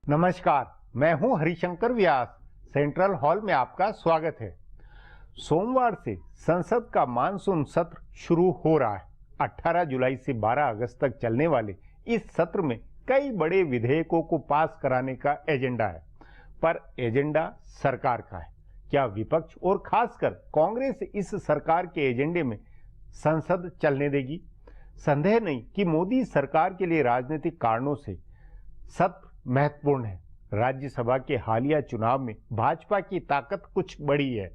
नमस्कार, मैं हूं हरिशंकर व्यास। सेंट्रल हॉल में आपका स्वागत है। सोमवार से संसद का मानसून सत्र शुरू हो रहा है। 18 जुलाई से 12 अगस्त तक चलने वाले इस सत्र में कई बड़े विधेयकों को पास कराने का एजेंडा है, पर एजेंडा सरकार का है। क्या विपक्ष और खासकर कांग्रेस इस सरकार के एजेंडे में संसद चलने देगी? संदेह नहीं कि मोदी सरकार के लिए राजनीतिक कारणों से सत्र महत्वपूर्ण है। राज्यसभा के हालिया चुनाव में भाजपा की ताकत कुछ बढ़ी है,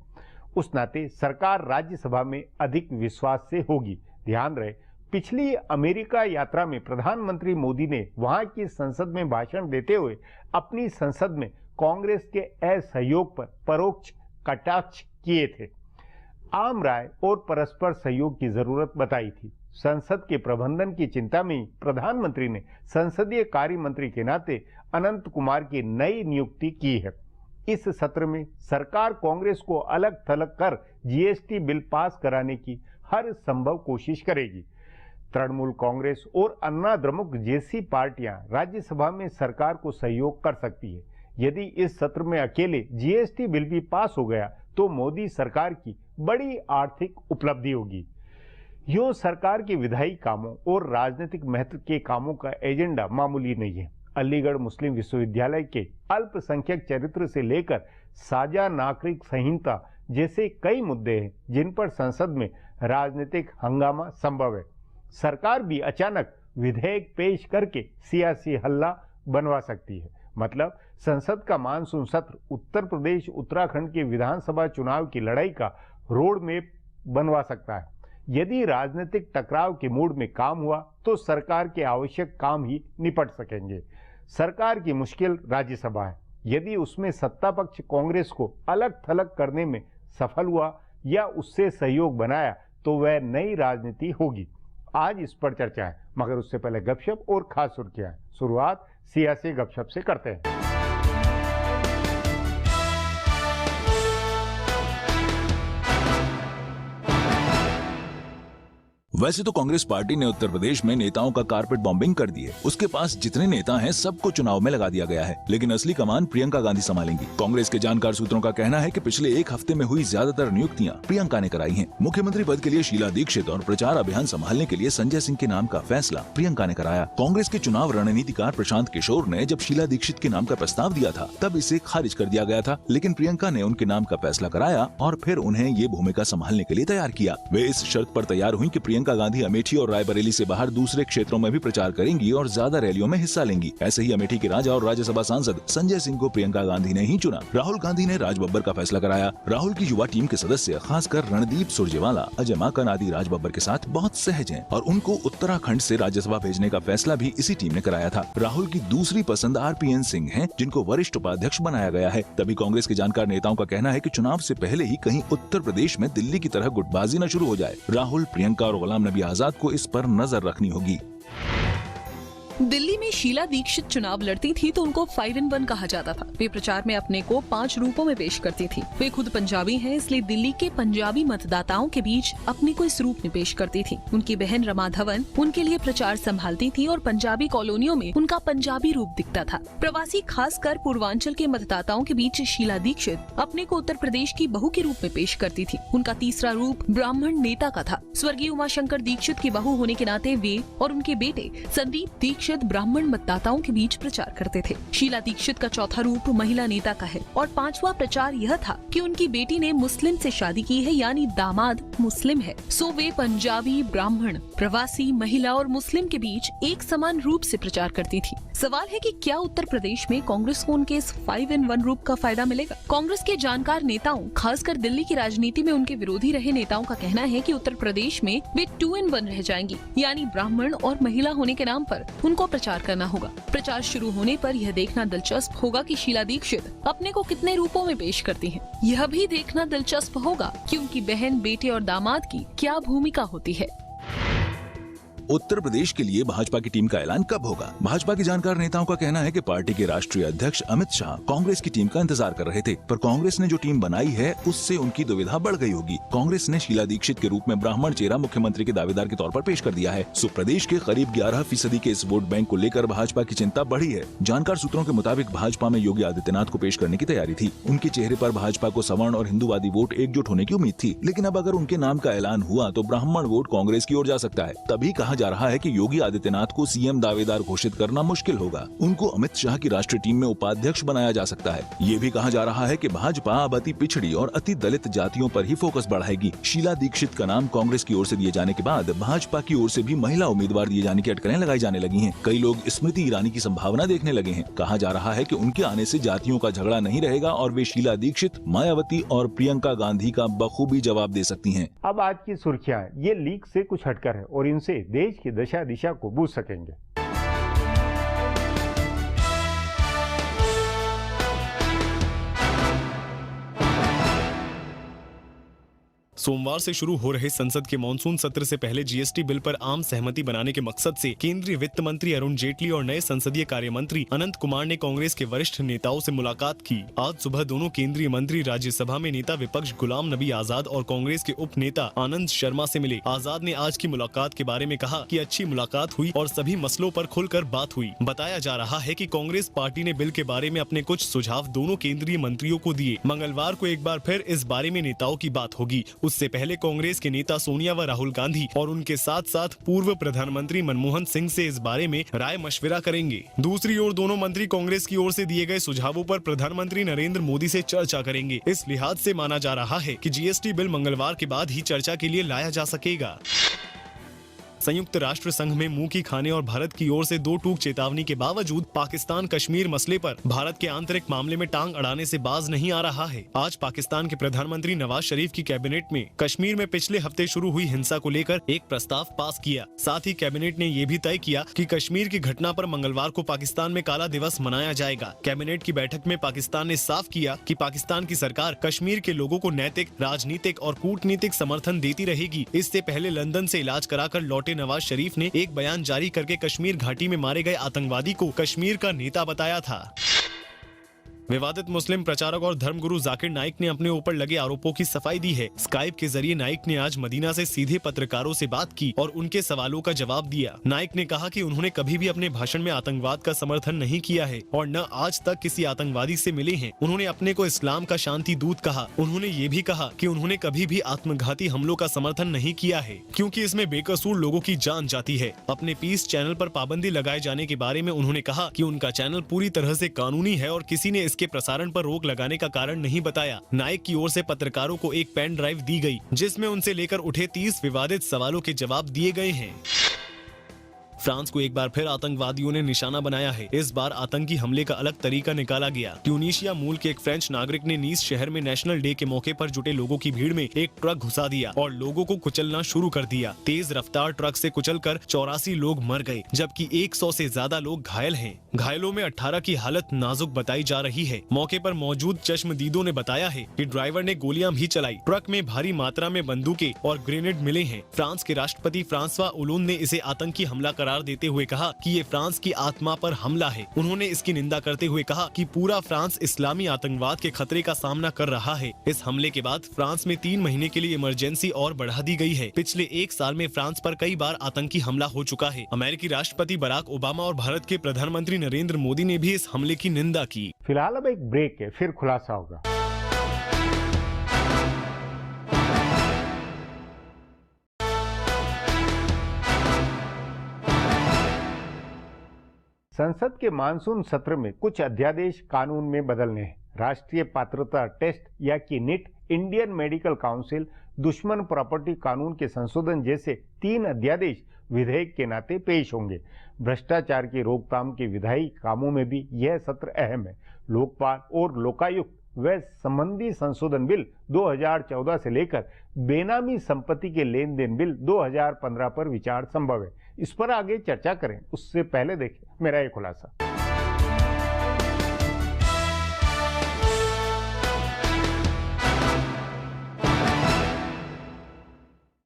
उस नाते सरकार राज्यसभा में अधिक विश्वास से होगी। ध्यान रहे, पिछली अमेरिका यात्रा में प्रधानमंत्री मोदी ने वहां की संसद में भाषण देते हुए अपनी संसद में कांग्रेस के असहयोग पर परोक्ष कटाक्ष किए थे। आम राय और परस्पर सहयोग की जरूरत बताई थी। संसद के प्रबंधन की चिंता में ही प्रधानमंत्री ने संसदीय कार्य मंत्री के नाते अनंत कुमार की नई नियुक्ति की है। इस सत्र में सरकार कांग्रेस को अलग थलग कर जीएसटी बिल पास कराने की हर संभव कोशिश करेगी। तृणमूल कांग्रेस और अन्ना द्रमुक जैसी पार्टियां राज्यसभा में सरकार को सहयोग कर सकती है। यदि इस सत्र में अकेले जीएसटी बिल भी पास हो गया तो मोदी सरकार की बड़ी आर्थिक उपलब्धि होगी। यो सरकार के विधायी कामों और राजनीतिक महत्व के कामों का एजेंडा मामूली नहीं है। अलीगढ़ मुस्लिम विश्वविद्यालय के अल्पसंख्यक चरित्र से लेकर साझा नागरिक संहिता जैसे कई मुद्दे हैं जिन पर संसद में राजनीतिक हंगामा संभव है। सरकार भी अचानक विधेयक पेश करके सियासी हल्ला बनवा सकती है। मतलब संसद का मानसून सत्र उत्तर प्रदेश उत्तराखंड के विधानसभा चुनाव की लड़ाई का रोड मैप बनवा सकता है। यदि राजनीतिक टकराव के मूड में काम हुआ तो सरकार के आवश्यक काम ही निपट सकेंगे। सरकार की मुश्किल राज्यसभा है। यदि उसमें सत्ता पक्ष कांग्रेस को अलग थलग करने में सफल हुआ या उससे सहयोग बनाया तो वह नई राजनीति होगी। आज इस पर चर्चा है, मगर उससे पहले गपशप और खास सुर्खियां। शुरुआत सियासी गपशप से करते हैं। वैसे तो कांग्रेस पार्टी ने उत्तर प्रदेश में नेताओं का कारपेट बॉम्बिंग कर दी है। उसके पास जितने नेता हैं सबको चुनाव में लगा दिया गया है, लेकिन असली कमान प्रियंका गांधी संभालेंगी। कांग्रेस के जानकार सूत्रों का कहना है कि पिछले एक हफ्ते में हुई ज्यादातर नियुक्तियां प्रियंका ने कराई हैं। मुख्यमंत्री पद के लिए शीला दीक्षित और प्रचार अभियान संभालने के लिए संजय सिंह के नाम का फैसला प्रियंका ने कराया। कांग्रेस के चुनाव रणनीतिकार प्रशांत किशोर ने जब शीला दीक्षित के नाम का प्रस्ताव दिया था तब इसे खारिज कर दिया गया था, लेकिन प्रियंका ने उनके नाम का फैसला कराया और फिर उन्हें ये भूमिका संभालने के लिए तैयार किया। वे इस शर्त पर तैयार हुई कि प्रियंका गांधी अमेठी और रायबरेली से बाहर दूसरे क्षेत्रों में भी प्रचार करेंगी और ज्यादा रैलियों में हिस्सा लेंगी। ऐसे ही अमेठी के राजा और राज्यसभा सांसद संजय सिंह को प्रियंका गांधी ने ही चुना। राहुल गांधी ने राज बब्बर का फैसला कराया। राहुल की युवा टीम के सदस्य खासकर रणदीप सुरजेवाला, अजय माकन आदि राज बब्बर के साथ बहुत सहज हैं और उनको उत्तराखंड से राज्यसभा भेजने का फैसला भी इसी टीम ने कराया था। राहुल की दूसरी पसंद RPN सिंह है, जिनको वरिष्ठ उपाध्यक्ष बनाया गया है। तभी कांग्रेस के जानकार नेताओं का कहना है कि चुनाव से पहले ही कहीं उत्तर प्रदेश में दिल्ली की तरह गुटबाजी न शुरू हो जाए। राहुल, प्रियंका और गुलाम नबी आजाद को इस पर नजर रखनी होगी। दिल्ली में शीला दीक्षित चुनाव लड़ती थी तो उनको 5 in 1 कहा जाता था। वे प्रचार में अपने को 5 रूपों में पेश करती थी। वे खुद पंजाबी हैं, इसलिए दिल्ली के पंजाबी मतदाताओं के बीच अपने को इस रूप में पेश करती थी। उनकी बहन रमा धवन उनके लिए प्रचार संभालती थी और पंजाबी कॉलोनियों में उनका पंजाबी रूप दिखता था। प्रवासी खासकर पूर्वांचल के मतदाताओं के बीच शीला दीक्षित अपने को उत्तर प्रदेश की बहू के रूप में पेश करती थी। उनका तीसरा रूप ब्राह्मण नेता का था। स्वर्गीय उमाशंकर दीक्षित की बहू होने के नाते वे और उनके बेटे संदीप दीक्षित ब्राह्मण मतदाताओं के बीच प्रचार करते थे। शीला दीक्षित का चौथा रूप महिला नेता का है और 5वां प्रचार यह था कि उनकी बेटी ने मुस्लिम से शादी की है, यानी दामाद मुस्लिम है। सो वे पंजाबी, ब्राह्मण, प्रवासी, महिला और मुस्लिम के बीच एक समान रूप से प्रचार करती थी। सवाल है कि क्या उत्तर प्रदेश में कांग्रेस को उनके इस 5 in 1 रूप का फायदा मिलेगा? कांग्रेस के जानकार नेताओं, खासकर दिल्ली की राजनीति में उनके विरोधी रहे नेताओं का कहना है कि उत्तर प्रदेश में वे 2 in 1 रह जाएंगी, यानी ब्राह्मण और महिला होने के नाम पर उनको प्रचार करना होगा। प्रचार शुरू होने पर यह देखना दिलचस्प होगा कि शीला दीक्षित अपने को कितने रूपों में पेश करती हैं। यह भी देखना दिलचस्प होगा कि उनकी बहन, बेटे और दामाद की क्या भूमिका होती है। उत्तर प्रदेश के लिए भाजपा की टीम का ऐलान कब होगा? भाजपा के जानकार नेताओं का कहना है कि पार्टी के राष्ट्रीय अध्यक्ष अमित शाह कांग्रेस की टीम का इंतजार कर रहे थे, पर कांग्रेस ने जो टीम बनाई है उससे उनकी दुविधा बढ़ गई होगी। कांग्रेस ने शीला दीक्षित के रूप में ब्राह्मण चेहरा मुख्यमंत्री के दावेदार के तौर पर पेश कर दिया है। सो प्रदेश के करीब 11% के इस वोट बैंक को लेकर भाजपा की चिंता बढ़ी है। जानकार सूत्रों के मुताबिक भाजपा में योगी आदित्यनाथ को पेश करने की तैयारी थी। उनके चेहरे पर भाजपा को सवर्ण और हिंदूवादी वोट एकजुट होने की उम्मीद थी, लेकिन अब अगर उनके नाम का ऐलान हुआ तो ब्राह्मण वोट कांग्रेस की ओर जा सकता है। तभी कहा जा रहा है कि योगी आदित्यनाथ को सीएम दावेदार घोषित करना मुश्किल होगा। उनको अमित शाह की राष्ट्रीय टीम में उपाध्यक्ष बनाया जा सकता है। ये भी कहा जा रहा है कि भाजपा अब अति पिछड़ी और अति दलित जातियों पर ही फोकस बढ़ाएगी। शीला दीक्षित का नाम कांग्रेस की ओर से दिए जाने के बाद भाजपा की ओर से भी महिला उम्मीदवार दिए जाने की अटकलें लगाई जाने लगी हैं। कई लोग स्मृति ईरानी की संभावना देखने लगे हैं। कहा जा रहा है कि उनके आने से जातियों का झगड़ा नहीं रहेगा और वे शीला दीक्षित, मायावती और प्रियंका गांधी का बखूबी जवाब दे सकती हैं। अब आज की सुर्खियां ये लीक से कुछ हटकर है और इनसे देश की दशा दिशा को बूझ सकेंगे। सोमवार से शुरू हो रहे संसद के मानसून सत्र से पहले जीएसटी बिल पर आम सहमति बनाने के मकसद से केंद्रीय वित्त मंत्री अरुण जेटली और नए संसदीय कार्य मंत्री अनंत कुमार ने कांग्रेस के वरिष्ठ नेताओं से मुलाकात की। आज सुबह दोनों केंद्रीय मंत्री राज्यसभा में नेता विपक्ष गुलाम नबी आजाद और कांग्रेस के उप नेता आनंद शर्मा से मिले। आजाद ने आज की मुलाकात के बारे में कहा कि अच्छी मुलाकात हुई और सभी मसलों पर खुलकर बात हुई। बताया जा रहा है कि कांग्रेस पार्टी ने बिल के बारे में अपने कुछ सुझाव दोनों केंद्रीय मंत्रियों को दिए। मंगलवार को एक बार फिर इस बारे में नेताओं की बात होगी। उससे पहले कांग्रेस के नेता सोनिया व राहुल गांधी और उनके साथ साथ पूर्व प्रधानमंत्री मनमोहन सिंह से इस बारे में राय मशविरा करेंगे। दूसरी ओर दोनों मंत्री कांग्रेस की ओर से दिए गए सुझावों पर प्रधानमंत्री नरेंद्र मोदी से चर्चा करेंगे। इस लिहाज से माना जा रहा है कि जीएसटी बिल मंगलवार के बाद ही चर्चा के लिए लाया जा सकेगा। संयुक्त राष्ट्र संघ में मुंह की खाने और भारत की ओर से 2 टूक चेतावनी के बावजूद पाकिस्तान कश्मीर मसले पर भारत के आंतरिक मामले में टांग अड़ाने से बाज नहीं आ रहा है। आज पाकिस्तान के प्रधानमंत्री नवाज शरीफ की कैबिनेट में कश्मीर में पिछले हफ्ते शुरू हुई हिंसा को लेकर एक प्रस्ताव पास किया। साथ ही कैबिनेट ने ये भी तय किया कि कश्मीर की घटना पर मंगलवार को पाकिस्तान में काला दिवस मनाया जाएगा। कैबिनेट की बैठक में पाकिस्तान ने साफ किया कि पाकिस्तान की सरकार कश्मीर के लोगों को नैतिक, राजनीतिक और कूटनीतिक समर्थन देती रहेगी। इससे पहले लंदन से इलाज कराकर लौटे नवाज शरीफ ने एक बयान जारी करके कश्मीर घाटी में मारे गए आतंकवादी को कश्मीर का नेता बताया था। विवादित मुस्लिम प्रचारक और धर्मगुरु जाकिर नाइक ने अपने ऊपर लगे आरोपों की सफाई दी है। स्काइप के जरिए नाइक ने आज मदीना से सीधे पत्रकारों से बात की और उनके सवालों का जवाब दिया। नाइक ने कहा कि उन्होंने कभी भी अपने भाषण में आतंकवाद का समर्थन नहीं किया है और न आज तक किसी आतंकवादी से मिले हैं। उन्होंने अपने को इस्लाम का शांति दूत कहा। उन्होंने ये भी कहा कि उन्होंने कभी भी आत्मघाती हमलों का समर्थन नहीं किया है, क्योंकि इसमें बेकसूर लोगों की जान जाती है। अपने पीस चैनल पर पाबंदी लगाए जाने के बारे में उन्होंने कहा कि उनका चैनल पूरी तरह से कानूनी है और किसी ने इसके प्रसारण पर रोक लगाने का कारण नहीं बताया। नाइक की ओर से पत्रकारों को एक पेन ड्राइव दी गई, जिसमें उनसे लेकर उठे 30 विवादित सवालों के जवाब दिए गए हैं। फ्रांस को एक बार फिर आतंकवादियों ने निशाना बनाया है। इस बार आतंकी हमले का अलग तरीका निकाला गया। ट्यूनीशिया मूल के एक फ्रेंच नागरिक ने नीस शहर में नेशनल डे के मौके पर जुटे लोगों की भीड़ में एक ट्रक घुसा दिया और लोगों को कुचलना शुरू कर दिया। तेज रफ्तार ट्रक से कुचलकर 84 लोग मर गए, जबकि 100 से ज्यादा लोग घायल हैं। घायलों में 18 की हालत नाजुक बताई जा रही है। मौके पर मौजूद चश्मदीदों ने बताया है कि ड्राइवर ने गोलियां भी चलाई। ट्रक में भारी मात्रा में बंदूकें और ग्रेनेड मिले हैं। फ्रांस के राष्ट्रपति फ्रांसवा ओलोंद ने इसे आतंकी हमला करार देते हुए कहा कि ये फ्रांस की आत्मा पर हमला है। उन्होंने इसकी निंदा करते हुए कहा कि पूरा फ्रांस इस्लामी आतंकवाद के खतरे का सामना कर रहा है। इस हमले के बाद फ्रांस में 3 महीने के लिए इमरजेंसी और बढ़ा दी गई है। पिछले 1 साल में फ्रांस पर कई बार आतंकी हमला हो चुका है। अमेरिकी राष्ट्रपति बराक ओबामा और भारत के प्रधानमंत्री नरेंद्र मोदी ने भी इस हमले की निंदा की। फिलहाल अब एक ब्रेक है, फिर खुलासा होगा। संसद के मानसून सत्र में कुछ अध्यादेश कानून में बदलने हैं। राष्ट्रीय पात्रता टेस्ट या कि नीट, इंडियन मेडिकल काउंसिल, दुश्मन प्रॉपर्टी कानून के संशोधन जैसे 3 अध्यादेश विधेयक के नाते पेश होंगे। भ्रष्टाचार की रोकथाम के विधायी कामों में भी यह सत्र अहम है। लोकपाल और लोकायुक्त व संबंधी संशोधन बिल 2014 से लेकर बेनामी संपत्ति के लेन देन बिल 2015 पर विचार संभव है। इस पर आगे चर्चा करें, उससे पहले देखें मेरा ये खुलासा।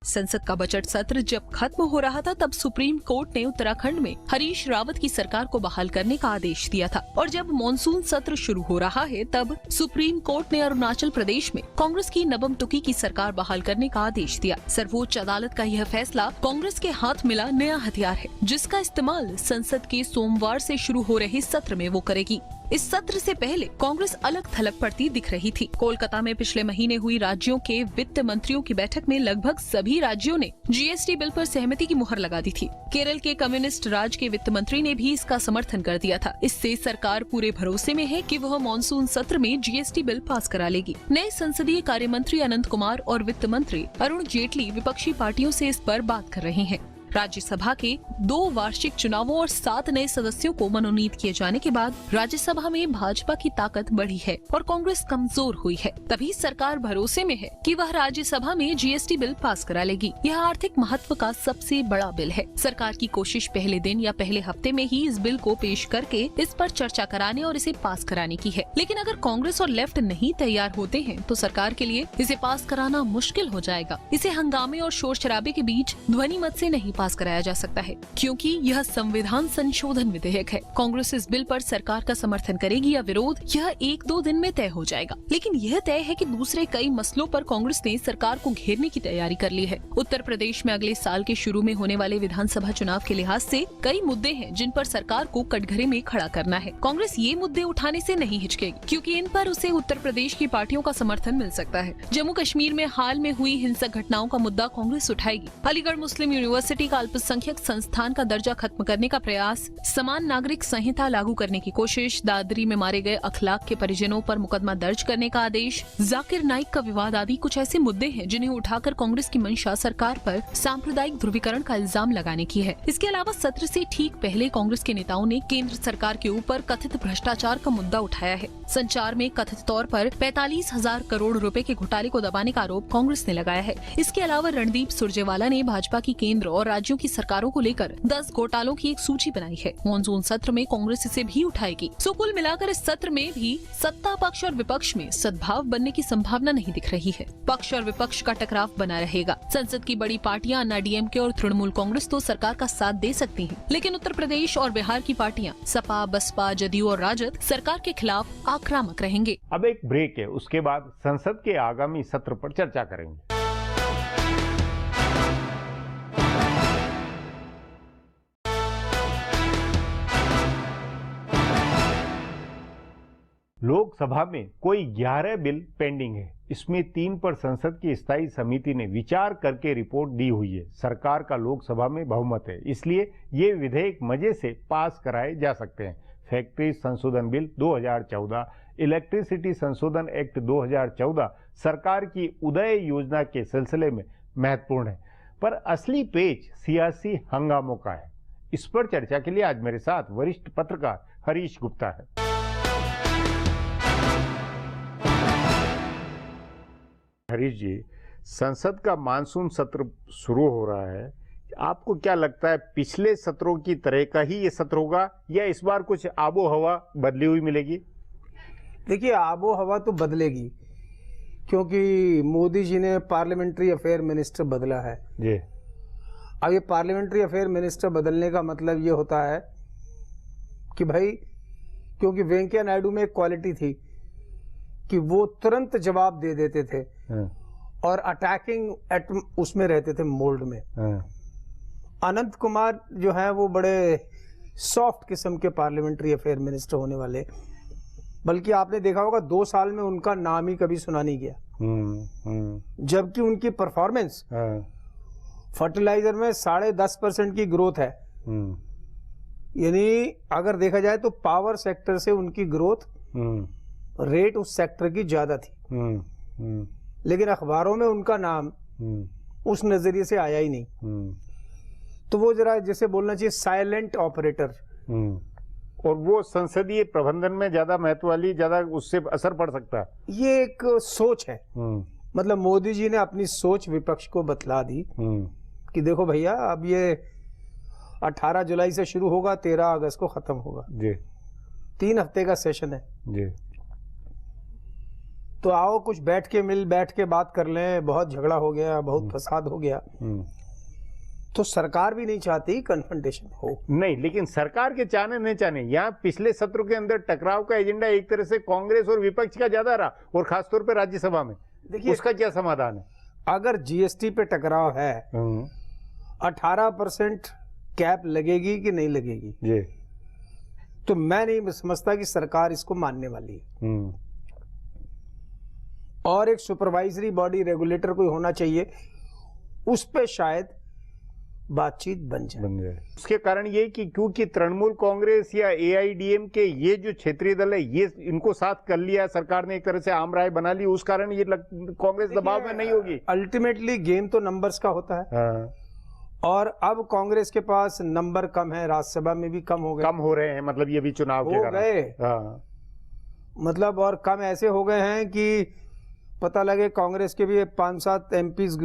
संसद का बजट सत्र जब खत्म हो रहा था तब सुप्रीम कोर्ट ने उत्तराखंड में हरीश रावत की सरकार को बहाल करने का आदेश दिया था और जब मॉनसून सत्र शुरू हो रहा है तब सुप्रीम कोर्ट ने अरुणाचल प्रदेश में कांग्रेस की नबम तुकी की सरकार बहाल करने का आदेश दिया। सर्वोच्च अदालत का यह फैसला कांग्रेस के हाथ मिला नया हथियार है, जिसका इस्तेमाल संसद के सोमवार से शुरू हो रहे सत्र में वो करेगी। इस सत्र से पहले कांग्रेस अलग थलग पड़ती दिख रही थी। कोलकाता में पिछले महीने हुई राज्यों के वित्त मंत्रियों की बैठक में लगभग सभी राज्यों ने जीएसटी बिल पर सहमति की मुहर लगा दी थी। केरल के कम्युनिस्ट राज के वित्त मंत्री ने भी इसका समर्थन कर दिया था। इससे सरकार पूरे भरोसे में है कि वह मानसून सत्र में जीएसटी बिल पास करा लेगी। नए संसदीय कार्य मंत्री अनंत कुमार और वित्त मंत्री अरुण जेटली विपक्षी पार्टियों से इस पर बात कर रहे हैं। राज्यसभा के 2 वार्षिक चुनावों और 7 नए सदस्यों को मनोनीत किए जाने के बाद राज्यसभा में भाजपा की ताकत बढ़ी है और कांग्रेस कमजोर हुई है। तभी सरकार भरोसे में है कि वह राज्यसभा में जीएसटी बिल पास करा लेगी। यह आर्थिक महत्व का सबसे बड़ा बिल है। सरकार की कोशिश पहले दिन या पहले हफ्ते में ही इस बिल को पेश करके इस पर चर्चा कराने और इसे पास कराने की है। लेकिन अगर कांग्रेस और लेफ्ट नहीं तैयार होते हैं तो सरकार के लिए इसे पास कराना मुश्किल हो जाएगा। इसे हंगामे और शोर शराबे के बीच ध्वनि मत से नहीं पास कराया जा सकता है, क्योंकि यह संविधान संशोधन विधेयक है। कांग्रेस इस बिल पर सरकार का समर्थन करेगी या विरोध, यह 1-2 दिन में तय हो जाएगा। लेकिन यह तय है कि दूसरे कई मसलों पर कांग्रेस ने सरकार को घेरने की तैयारी कर ली है। उत्तर प्रदेश में अगले साल के शुरू में होने वाले विधानसभा चुनाव के लिहाज से कई मुद्दे हैं जिन पर सरकार को कटघरे में खड़ा करना है। कांग्रेस ये मुद्दे उठाने से नहीं हिचकेगी, क्योंकि इन पर उसे उत्तर प्रदेश की पार्टियों का समर्थन मिल सकता है। जम्मू कश्मीर में हाल में हुई हिंसक घटनाओं का मुद्दा कांग्रेस उठाएगी। अलीगढ़ मुस्लिम यूनिवर्सिटी का अल्पसंख्यक संस्थान का दर्जा खत्म करने का प्रयास, समान नागरिक संहिता लागू करने की कोशिश, दादरी में मारे गए अखलाक के परिजनों पर मुकदमा दर्ज करने का आदेश, जाकिर नाइक का विवाद आदि कुछ ऐसे मुद्दे हैं जिन्हें उठाकर कांग्रेस की मंशा सरकार पर सांप्रदायिक ध्रुवीकरण का इल्जाम लगाने की है। इसके अलावा सत्र से ठीक पहले कांग्रेस के नेताओं ने केंद्र सरकार के ऊपर कथित भ्रष्टाचार का मुद्दा उठाया है। संचार में कथित तौर पर 45,000 करोड़ रुपए के घोटाले को दबाने का आरोप कांग्रेस ने लगाया है। इसके अलावा रणदीप सुरजेवाला ने भाजपा की केंद्र और राज्यों की सरकारों को लेकर 10 घोटालों की एक सूची बनाई है। मॉनसून सत्र में कांग्रेस इसे भी उठाएगी। सो कुल मिलाकर इस सत्र में भी सत्ता पक्ष और विपक्ष में सद्भाव बनने की संभावना नहीं दिख रही है। पक्ष और विपक्ष का टकराव बना रहेगा। संसद की बड़ी पार्टियां अन्ना डीएमके और तृणमूल कांग्रेस तो सरकार का साथ दे सकती हैं, लेकिन उत्तर प्रदेश और बिहार की पार्टियां सपा, बसपा, जदयू और राजद सरकार के खिलाफ आक्रामक रहेंगे। अब एक ब्रेक है, उसके बाद संसद के आगामी सत्र पर चर्चा करेंगे। लोकसभा में कोई 11 बिल पेंडिंग है। इसमें 3 पर संसद की स्थायी समिति ने विचार करके रिपोर्ट दी हुई है। सरकार का लोकसभा में बहुमत है, इसलिए ये विधेयक मजे से पास कराए जा सकते हैं। फैक्ट्री संशोधन बिल 2014, इलेक्ट्रिसिटी संशोधन एक्ट 2014 सरकार की उदय योजना के सिलसिले में महत्वपूर्ण है, पर असली पेच सियासी हंगामों का है। इस पर चर्चा के लिए आज मेरे साथ वरिष्ठ पत्रकार हरीश गुप्ता है। हरीश जी, संसद का मानसून सत्र शुरू हो रहा है, आपको क्या लगता है पिछले सत्रों की तरह का ही ये सत्र होगा या इस बार कुछ आबो हवा बदली हुई मिलेगी? देखिए, आबो हवा तो बदलेगी, क्योंकि मोदी जी ने पार्लियामेंट्री अफेयर मिनिस्टर बदला है जी। अब ये पार्लियामेंट्री अफेयर मिनिस्टर बदलने का मतलब ये होता है कि भाई, क्योंकि वेंकैया नायडू में एक क्वालिटी थी कि वो तुरंत जवाब दे देते थे और अटैकिंग उसमें रहते थे, मोल्ड में। अनंत कुमार जो है वो बड़े सॉफ्ट किस्म के पार्लियामेंट्री अफेयर मिनिस्टर होने वाले, बल्कि आपने देखा होगा 2 साल में उनका नाम ही कभी सुना नहीं गया। जबकि उनकी परफॉर्मेंस फर्टिलाइजर में 10.5% की ग्रोथ है। यानी अगर देखा जाए तो पावर सेक्टर से उनकी ग्रोथ रेट उस सेक्टर की ज्यादा थी। लेकिन अखबारों में उनका नाम उस नजरिए से आया ही नहीं। तो वो जरा जैसे बोलना चाहिए साइलेंट ऑपरेटर। और वो संसदीय प्रबंधन में ज्यादा महत्व वाली, ज्यादा उससे असर पड़ सकता है। ये एक सोच है। मतलब मोदी जी ने अपनी सोच विपक्ष को बतला दी कि देखो भैया, अब ये 18 जुलाई से शुरू होगा, 13 अगस्त को खत्म होगा जी। 3 हफ्ते का सेशन है जी। तो आओ कुछ बैठ के बात कर लें, बहुत झगड़ा हो गया, बहुत फसाद हो गया। तो सरकार भी नहीं चाहती कन्फ्रंटेशन हो। नहीं, लेकिन सरकार के चाहने नहीं चाहने, यहाँ पिछले सत्र के अंदर टकराव का एजेंडा एक तरह से कांग्रेस और विपक्ष का ज्यादा रहा, और खासतौर पर राज्यसभा में। देखिए, उसका क्या समाधान है? अगर जीएसटी पे टकराव है, 18% कैप लगेगी कि नहीं लगेगी, जी, तो मैं नहीं समझता कि सरकार इसको मानने वाली है। और एक सुपरवाइजरी बॉडी, रेगुलेटर कोई होना चाहिए, उस पे शायद बातचीत बन जाए। उसके कारण ये कि क्योंकि तृणमूल कांग्रेस या एआईडीएमके ये जो क्षेत्रीय दल है, ये इनको साथ कर लिया सरकार ने, एक तरह से आम राय बना ली, उस कारण ये कांग्रेस दबाव में नहीं होगी। अल्टीमेटली गेम तो नंबर्स का होता है। और अब कांग्रेस के पास नंबर कम है, राज्यसभा में भी कम हो रहे हैं, मतलब ये भी चुनाव के कारण मतलब, और कम ऐसे हो गए हैं कि पता लगे कांग्रेस के भी 5-7 एमपीज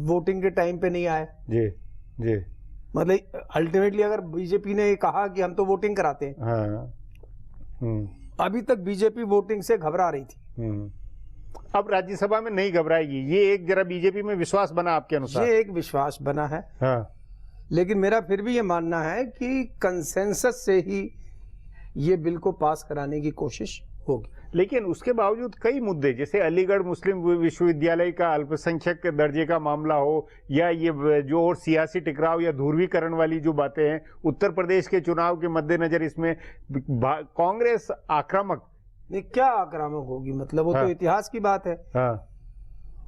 वोटिंग के टाइम पे नहीं आए। जी जी, मतलब अल्टीमेटली अगर बीजेपी ने कहा कि हम तो वोटिंग कराते हैं, अभी तक बीजेपी वोटिंग से घबरा रही थी। अब राज्यसभा में नहीं घबराएगी, ये एक जरा बीजेपी में विश्वास बना आपके अनुसार? ये एक विश्वास बना है। लेकिन मेरा फिर भी ये मानना है कि कंसेंसस से ही ये बिल को पास कराने की कोशिश होगी। लेकिन उसके बावजूद कई मुद्दे, जैसे अलीगढ़ मुस्लिम विश्वविद्यालय का अल्पसंख्यक दर्जे का मामला हो, या ये जो और सियासी टकराव या ध्रुवीकरण वाली जो बातें हैं, उत्तर प्रदेश के चुनाव के मद्देनजर इसमें कांग्रेस आक्रामक। नहीं, क्या आक्रामक होगी, मतलब वो तो इतिहास की बात है।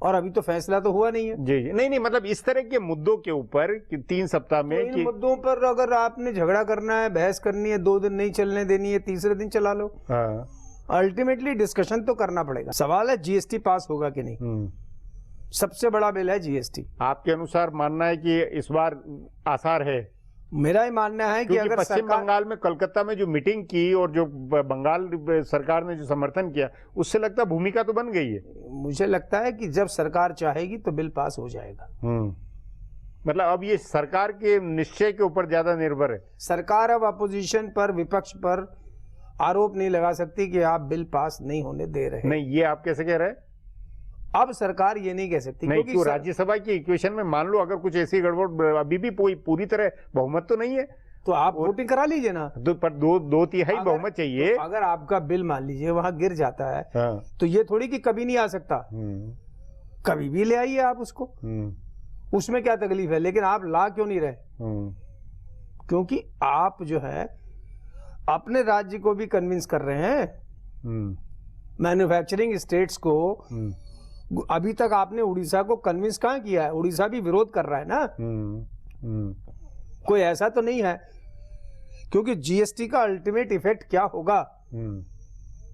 और अभी तो फैसला तो हुआ नहीं है। जी जी, नहीं, मतलब इस तरह के मुद्दों के ऊपर 3 सप्ताह में इन मुद्दों पर अगर आपने झगड़ा करना है, बहस करनी है, 2 दिन नहीं चलने देनी है, तीसरे दिन चला लो। अल्टीमेटली डिस्कशन तो करना पड़ेगा। सवाल है जीएसटी पास होगा कि नहीं। सबसे बड़ा बिल है जीएसटी। आपके अनुसार मानना है कि इस बार आसार है? मेरा ही मानना है कि अगर पश्चिम बंगाल में कोलकाता में जो मीटिंग की और जो बंगाल सरकार ने जो समर्थन किया, उससे लगता है भूमिका तो बन गई है। मुझे लगता है कि जब सरकार चाहेगी तो बिल पास हो जाएगा। मतलब अब ये सरकार के निश्चय के ऊपर ज्यादा निर्भर है। सरकार अब अपोजिशन पर, विपक्ष पर आरोप नहीं लगा सकती कि आप बिल पास नहीं होने दे रहे। नहीं, ये आप कैसे कह रहे हैं? अब सरकार ये नहीं कह सकती, नहीं, क्योंकि राज्यसभा की इक्वेशन में मान लो अगर कुछ ऐसी गड़बड़, अभी भी पूरी तरह बहुमत तो नहीं है, तो आप वोटिंग करा लीजिए ना। पर दो तिहाई बहुमत चाहिए। तो अगर आपका बिल मान लीजिए वहां गिर जाता है, तो ये थोड़ी कि कभी नहीं आ सकता, कभी भी ले आइए आप उसको, उसमें क्या तकलीफ है। लेकिन आप ला क्यों नहीं रहे? क्योंकि आप जो है अपने राज्य को भी कन्विंस कर रहे हैं, मैन्युफैक्चरिंग स्टेट्स को। अभी तक आपने उड़ीसा को कन्विंस कहाँ किया है? उड़ीसा भी विरोध कर रहा है ना। कोई ऐसा तो नहीं है, क्योंकि जीएसटी का अल्टीमेट इफेक्ट क्या होगा,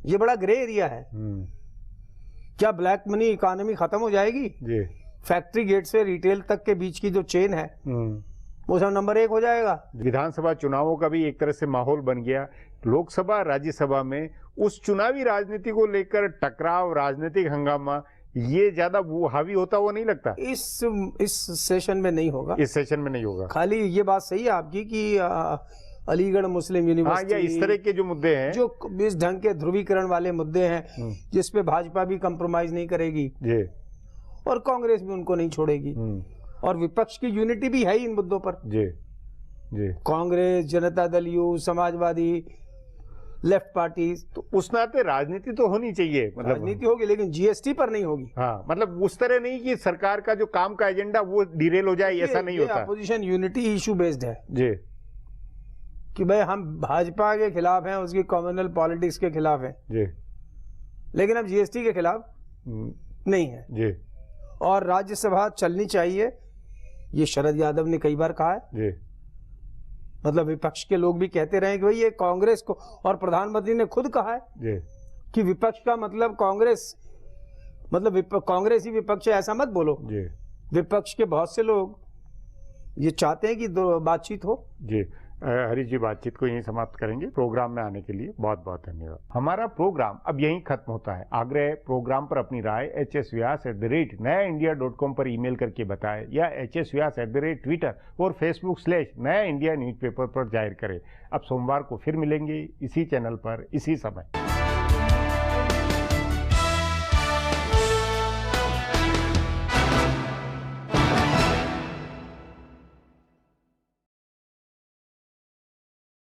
ये बड़ा ग्रे एरिया है। क्या ब्लैक मनी इकोनॉमी खत्म हो जाएगी? फैक्ट्री गेट से रिटेल तक के बीच की जो चेन है, वो सब नंबर 1 हो जाएगा। विधानसभा चुनावों का भी एक तरह से माहौल बन गया। लोकसभा, राज्यसभा में उस चुनावी राजनीति को लेकर टकराव, राजनीतिक हंगामा, ये ज्यादा हावी होता हुआ नहीं लगता? इस सेशन में नहीं होगा। इस सेशन में नहीं होगा। खाली ये बात सही है आपकी कि अलीगढ़ मुस्लिम यूनिवर्सिटी, या इस तरह के जो मुद्दे हैं, जो इस ढंग के ध्रुवीकरण वाले मुद्दे हैं, जिसपे भाजपा भी कंप्रोमाइज नहीं करेगी और कांग्रेस भी उनको नहीं छोड़ेगी, और विपक्ष की यूनिटी भी है ही इन मुद्दों पर। Congress, Janata Dal you, Samajwadi, left party, तो उस नाते राजनीति तो होनी चाहिए। मतलब राजनीति होगी, लेकिन जीएसटी पर नहीं होगी। हाँ, मतलब उस तरह नहीं कि सरकार का जो काम का एजेंडा वो डिरेल हो जाए, ऐसा नहीं होता। अपोजिशन यूनिटी इशू बेस्ड है जी, कि भाई हम भाजपा के खिलाफ हैं, उसकी कम्युनल पॉलिटिक्स के खिलाफ हैं जी, लेकिन अब जीएसटी के खिलाफ नहीं है जी। और राज्यसभा चलनी चाहिए, ये शरद यादव ने कई बार कहा है जी। मतलब विपक्ष के लोग भी कहते रहे कि भाई ये कांग्रेस को, और प्रधानमंत्री ने खुद कहा है जी कि विपक्ष का मतलब कांग्रेस, मतलब कांग्रेस ही विपक्ष है, ऐसा मत बोलो जी। विपक्ष के बहुत से लोग ये चाहते हैं कि बातचीत हो। जी, हरीश जी, बातचीत को यहीं समाप्त करेंगे। प्रोग्राम में आने के लिए बहुत बहुत धन्यवाद। हमारा प्रोग्राम अब यहीं खत्म होता है। आग्रह प्रोग्राम पर अपनी राय hsvyas@nayaindia.com पर ईमेल करके बताएं, या hsvyas@Twitter और Facebook/नया इंडिया न्यूज़पेपर पर जाहिर करें। अब सोमवार को फिर मिलेंगे इसी चैनल पर, इसी समय।